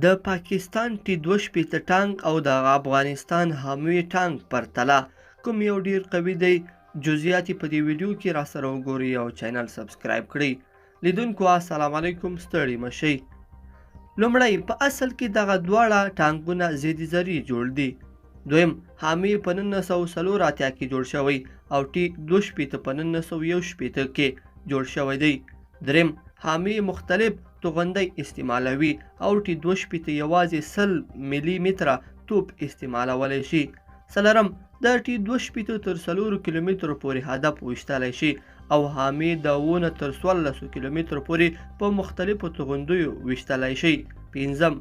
د پاکستان T-2 ټانک او د افغانستان حاموي ټانک پرتله کوم یو ډیر قوي دی؟ جزئیات په دې ویډیو کې را سره وګورئ او چینل سبسکرایب کړئ. لیدونکو السلام علیکم، ستړي مشئ. لومړی په اصل کې دغه دواړه ټانکونه ضد ذري جوړ دي. دویم حامي په 1984 کې جوړ شوی او T-2 په 1961 کې جوړ شوی دی. دریم حامي مختلف توغندۍ استعمالوي او T-2 یوازې 100 ملي متره توپ استعمالولی شي. څلورم د T-2 تر 4 کیلومترو پورې هدف ویشتلی شي او حامي د 9 تر 14 کیلومترو پورې په مختلفو توغندیو ویشتلی شي. پنځم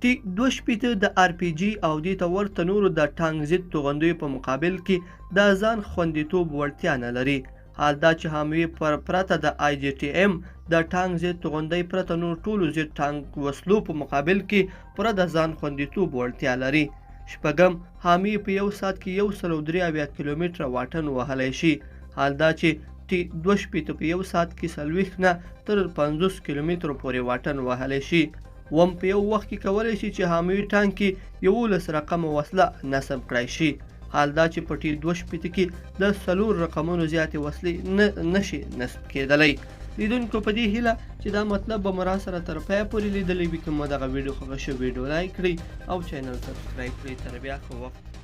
T-2 د RPG او دې ته ورته نورو د ټانک ضد توغندیو په مقابل کې د ځان خوندیتوب وړتیا نه لري. حال دا چې حامي پرته د IGTM د ټانک ضد توغندۍ پرته نور ټولو ضد ټانک وسلو په مقابل کې پوره د ځان خوندیتوب وړتیا لري. شپږم حامي په یو ساعت کې 173 کیلومتره واټن وهلی شي. حال دا چې T-2 په یو ساعت کې 40 نه تر 50 کیلومترو پورې واټن وهلی شي. اووم په یو وخت کې کولی شي چې حامي ټانک کې 11 رقمه وسله نصب کړی شي. حال دا چې په T-2 کې د 4 رقمونو زیاتې وسلې نشي نصب کېدلی. لیدونکو په دې هیله چې دا مطلب به مو را سره تر پایه پورې لیدلی وي. که مو دغه ویډیو خوښه شوې ویډیو لایک کړئ او چینل سبسکرایب کړئ. تر بیا ښه وخت.